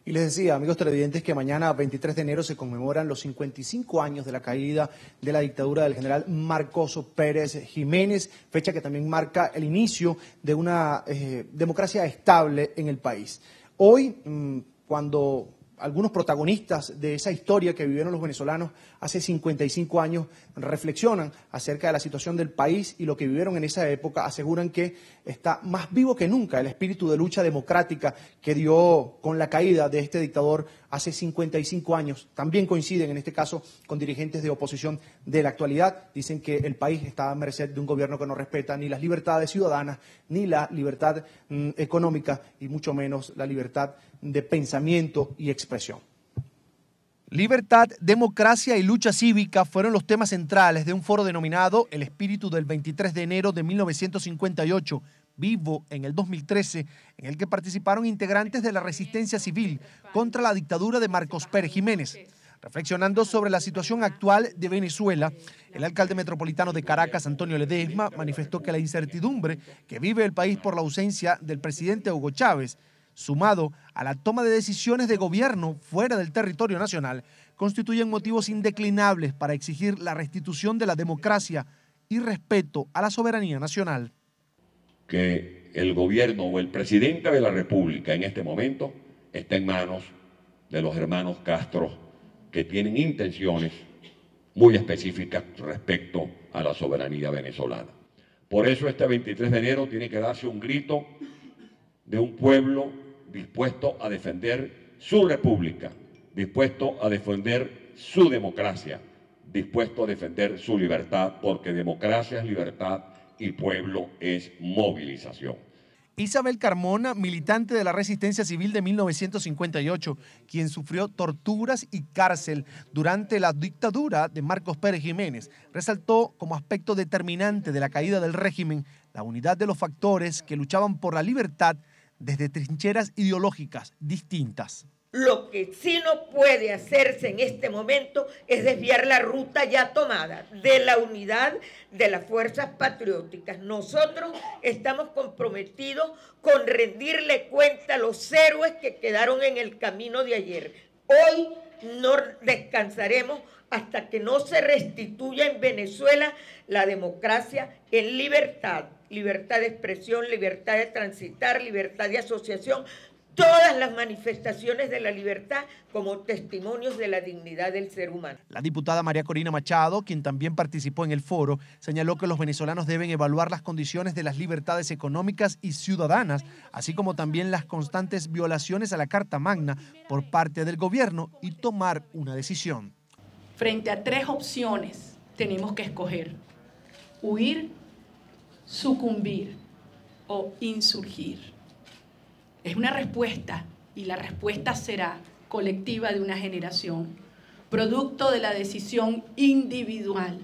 Y les decía, amigos televidentes, que mañana, 23 de enero, se conmemoran los 55 años de la caída de la dictadura del general Marcos Pérez Jiménez, fecha que también marca el inicio de una democracia estable en el país. Hoy, cuando algunos protagonistas de esa historia que vivieron los venezolanos hace 55 años reflexionan acerca de la situación del país y lo que vivieron en esa época, aseguran que está más vivo que nunca el espíritu de lucha democrática que dio con la caída de este dictador hace 55 años. También coinciden en este caso con dirigentes de oposición de la actualidad. Dicen que el país está a merced de un gobierno que no respeta ni las libertades ciudadanas, ni la libertad económica y mucho menos la libertad de pensamiento y expresión. Libertad, democracia y lucha cívica fueron los temas centrales de un foro denominado El Espíritu del 23 de enero de 1958, vivo en el 2013, en el que participaron integrantes de la resistencia civil contra la dictadura de Marcos Pérez Jiménez. Reflexionando sobre la situación actual de Venezuela, el alcalde metropolitano de Caracas, Antonio Ledesma, manifestó que la incertidumbre que vive el país por la ausencia del presidente Hugo Chávez, sumado a la toma de decisiones de gobierno fuera del territorio nacional, constituyen motivos indeclinables para exigir la restitución de la democracia y respeto a la soberanía nacional. Que el gobierno o el presidente de la República en este momento está en manos de los hermanos Castro, que tienen intenciones muy específicas respecto a la soberanía venezolana. Por eso este 23 de enero tiene que darse un grito de un pueblo dispuesto a defender su república, dispuesto a defender su democracia, dispuesto a defender su libertad, porque democracia es libertad y pueblo es movilización. Isabel Carmona, militante de la Resistencia Civil de 1958, quien sufrió torturas y cárcel durante la dictadura de Marcos Pérez Jiménez, resaltó como aspecto determinante de la caída del régimen la unidad de los factores que luchaban por la libertad desde trincheras ideológicas distintas. Lo que sí no puede hacerse en este momento es desviar la ruta ya tomada de la unidad de las fuerzas patrióticas. Nosotros estamos comprometidos con rendirle cuenta a los héroes que quedaron en el camino de ayer. Hoy no descansaremos hasta que no se restituya en Venezuela la democracia en libertad, libertad de expresión, libertad de transitar, libertad de asociación, todas las manifestaciones de la libertad como testimonios de la dignidad del ser humano. La diputada María Corina Machado, quien también participó en el foro, señaló que los venezolanos deben evaluar las condiciones de las libertades económicas y ciudadanas, así como también las constantes violaciones a la Carta Magna por parte del gobierno y tomar una decisión. Frente a tres opciones tenemos que escoger: huir, sucumbir o insurgir. Es una respuesta y la respuesta será colectiva de una generación, producto de la decisión individual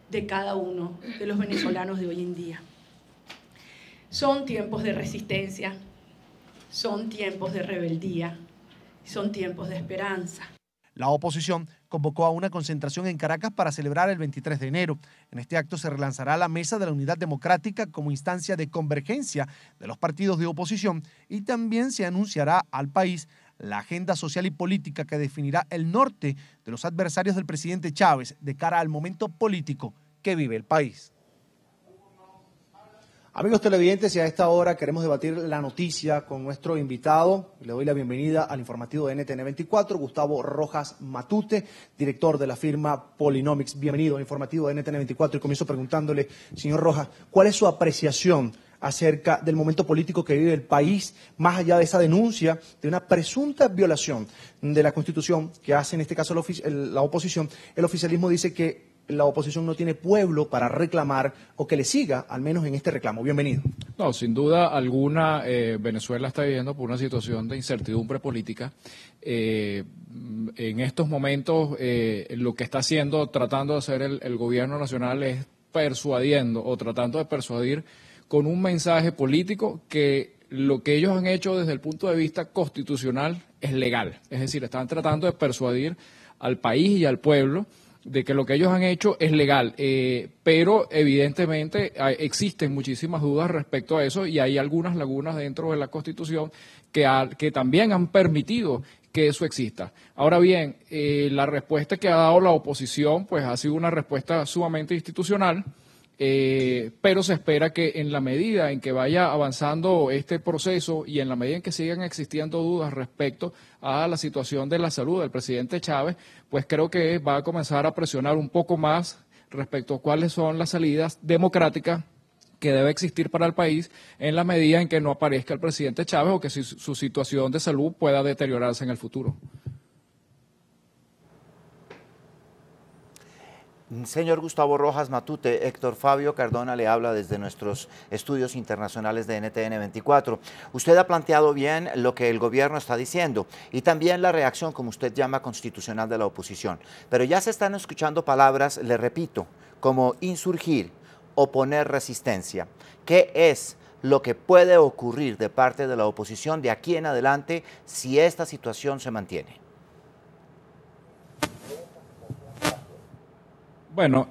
de cada uno de los venezolanos de hoy en día. Son tiempos de resistencia, son tiempos de rebeldía, son tiempos de esperanza. La oposición convocó a una concentración en Caracas para celebrar el 23 de enero. En este acto se relanzará la Mesa de la Unidad Democrática como instancia de convergencia de los partidos de oposición y también se anunciará al país la agenda social y política que definirá el norte de los adversarios del presidente Chávez de cara al momento político que vive el país. Amigos televidentes, y a esta hora queremos debatir la noticia con nuestro invitado. Le doy la bienvenida al informativo de NTN 24, Gustavo Rojas Matute, director de la firma Polynomics. Bienvenido al informativo de NTN 24 y comienzo preguntándole, señor Rojas, ¿cuál es su apreciación acerca del momento político que vive el país, más allá de esa denuncia de una presunta violación de la Constitución que hace en este caso la oposición? El oficialismo dice que la oposición no tiene pueblo para reclamar o que le siga, al menos en este reclamo. Bienvenido. No, sin duda alguna, Venezuela está viviendo por una situación de incertidumbre política. En estos momentos, lo que está haciendo, tratando de hacer el gobierno nacional es persuadiendo o tratando de persuadir con un mensaje político que lo que ellos han hecho desde el punto de vista constitucional es legal. Es decir, están tratando de persuadir al país y al pueblo de que lo que ellos han hecho es legal, pero evidentemente existen muchísimas dudas respecto a eso y hay algunas lagunas dentro de la Constitución que también han permitido que eso exista. Ahora bien, la respuesta que ha dado la oposición pues ha sido una respuesta sumamente institucional, pero se espera que en la medida en que vaya avanzando este proceso y en la medida en que sigan existiendo dudas respecto a la situación de la salud del presidente Chávez, pues creo que va a comenzar a presionar un poco más respecto a cuáles son las salidas democráticas que debe existir para el país en la medida en que no aparezca el presidente Chávez o que su situación de salud pueda deteriorarse en el futuro. Señor Gustavo Rojas Matute, Héctor Fabio Cardona le habla desde nuestros estudios internacionales de NTN 24. Usted ha planteado bien lo que el gobierno está diciendo y también la reacción, como usted llama, constitucional de la oposición. Pero ya se están escuchando palabras, le repito, como insurgir, oponer resistencia. ¿Qué es lo que puede ocurrir de parte de la oposición de aquí en adelante si esta situación se mantiene? Bueno,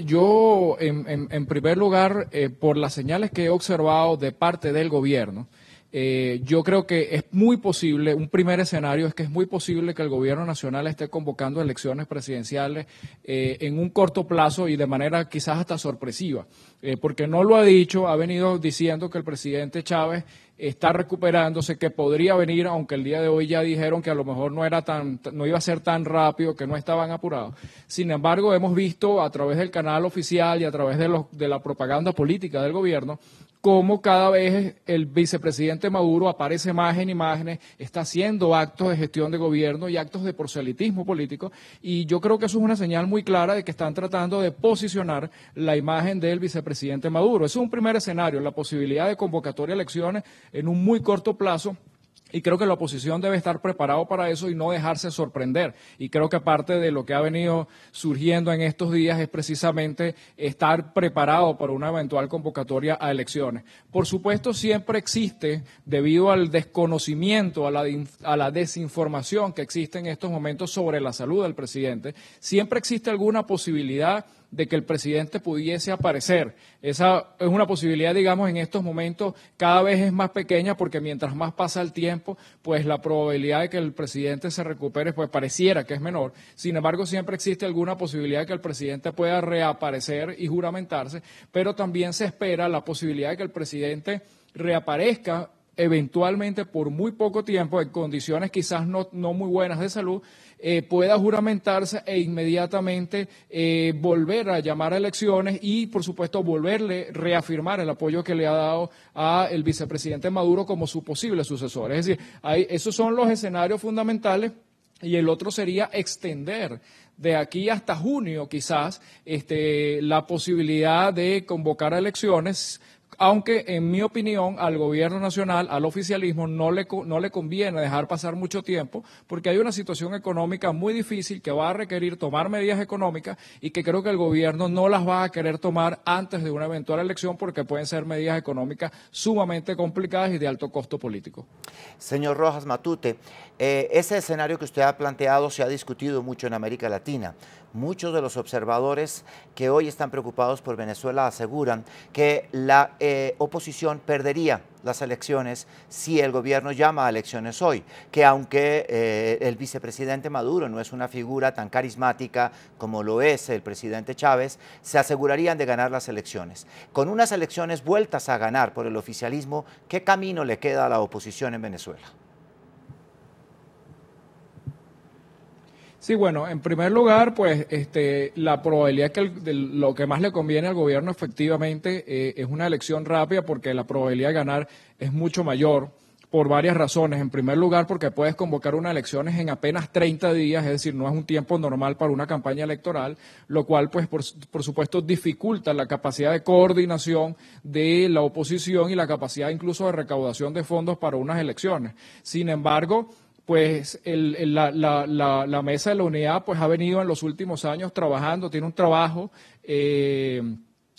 yo en primer lugar, por las señales que he observado de parte del gobierno, yo creo que es muy posible, un primer escenario es que es muy posible que el gobierno nacional esté convocando elecciones presidenciales en un corto plazo y de manera quizás hasta sorpresiva, porque no lo ha dicho, ha venido diciendo que el presidente Chávez está recuperándose, que podría venir, aunque el día de hoy ya dijeron que a lo mejor no iba a ser tan rápido, que no estaban apurados. Sin embargo, hemos visto a través del canal oficial y a través de la propaganda política del gobierno cómo cada vez el vicepresidente Maduro aparece más en imágenes, está haciendo actos de gestión de gobierno y actos de proselitismo político, y yo creo que eso es una señal muy clara de que están tratando de posicionar la imagen del vicepresidente Maduro. Ese es un primer escenario, la posibilidad de convocatoria a elecciones en un muy corto plazo. Y creo que la oposición debe estar preparado para eso y no dejarse sorprender. Y creo que parte de lo que ha venido surgiendo en estos días es precisamente estar preparado para una eventual convocatoria a elecciones. Por supuesto, siempre existe, debido al desconocimiento, a la desinformación que existe en estos momentos sobre la salud del presidente, siempre existe alguna posibilidad de que el presidente pudiese aparecer. Esa es una posibilidad, digamos, en estos momentos cada vez es más pequeña porque mientras más pasa el tiempo, pues la probabilidad de que el presidente se recupere, pues pareciera que es menor. Sin embargo, siempre existe alguna posibilidad de que el presidente pueda reaparecer y juramentarse, pero también se espera la posibilidad de que el presidente reaparezca eventualmente por muy poco tiempo, en condiciones quizás no muy buenas de salud, pueda juramentarse e inmediatamente volver a llamar a elecciones y, por supuesto, reafirmar el apoyo que le ha dado al vicepresidente Maduro como su posible sucesor. Es decir, esos son los escenarios fundamentales y el otro sería extender de aquí hasta junio quizás la posibilidad de convocar a elecciones, aunque en mi opinión al gobierno nacional, al oficialismo, no le conviene dejar pasar mucho tiempo porque hay una situación económica muy difícil que va a requerir tomar medidas económicas y que creo que el gobierno no las va a querer tomar antes de una eventual elección porque pueden ser medidas económicas sumamente complicadas y de alto costo político. Señor Rojas Matute, ese escenario que usted ha planteado se ha discutido mucho en América Latina. Muchos de los observadores que hoy están preocupados por Venezuela aseguran que la oposición perdería las elecciones si el gobierno llama a elecciones hoy, que aunque el vicepresidente Maduro no es una figura tan carismática como lo es el presidente Chávez, se asegurarían de ganar las elecciones. Con unas elecciones vueltas a ganar por el oficialismo, ¿qué camino le queda a la oposición en Venezuela? Sí, bueno, en primer lugar, pues la probabilidad que lo que más le conviene al gobierno efectivamente es una elección rápida porque la probabilidad de ganar es mucho mayor por varias razones. En primer lugar, porque puedes convocar unas elecciones en apenas 30 días, es decir, no es un tiempo normal para una campaña electoral, lo cual, pues, por supuesto, dificulta la capacidad de coordinación de la oposición y la capacidad incluso de recaudación de fondos para unas elecciones. Sin embargo, pues la Mesa de la Unidad pues ha venido en los últimos años trabajando, tiene un trabajo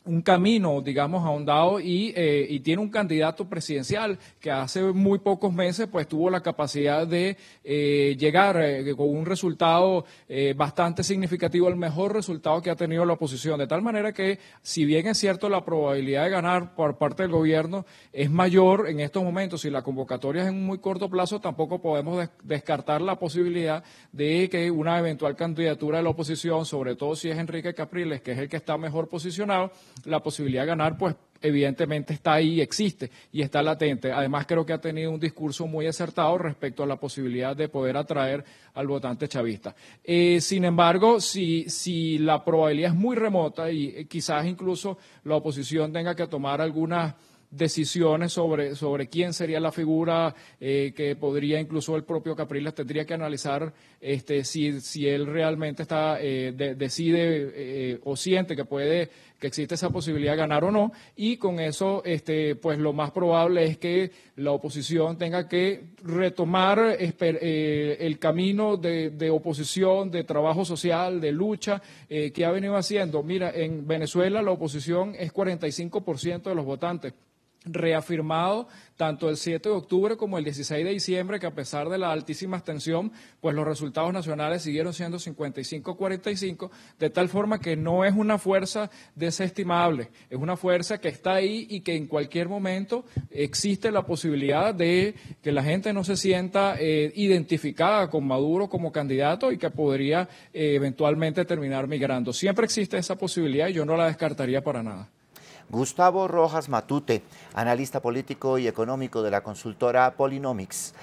un camino, digamos, ahondado y tiene un candidato presidencial que hace muy pocos meses pues tuvo la capacidad de llegar con un resultado bastante significativo, el mejor resultado que ha tenido la oposición, de tal manera que si bien es cierto la probabilidad de ganar por parte del gobierno es mayor en estos momentos, si la convocatoria es en un muy corto plazo, tampoco podemos descartar la posibilidad de que una eventual candidatura de la oposición, sobre todo si es Enrique Capriles, que es el que está mejor posicionado, la posibilidad de ganar, pues evidentemente está ahí, existe y está latente. Además, creo que ha tenido un discurso muy acertado respecto a la posibilidad de poder atraer al votante chavista. Sin embargo, si la probabilidad es muy remota y quizás incluso la oposición tenga que tomar algunas decisiones sobre quién sería la figura que podría, incluso el propio Capriles tendría que analizar si él realmente decide o siente que existe esa posibilidad de ganar o no, y con eso pues lo más probable es que la oposición tenga que retomar el camino de oposición, de trabajo social, de lucha que ha venido haciendo. Mira, en Venezuela la oposición es 45% de los votantes, reafirmado tanto el 7 de octubre como el 16 de diciembre, que a pesar de la altísima abstención, pues los resultados nacionales siguieron siendo 55-45, de tal forma que no es una fuerza desestimable, es una fuerza que está ahí y que en cualquier momento existe la posibilidad de que la gente no se sienta identificada con Maduro como candidato y que podría eventualmente terminar migrando. Siempre existe esa posibilidad y yo no la descartaría para nada. Gustavo Rojas Matute, analista político y económico de la consultora Polynomics.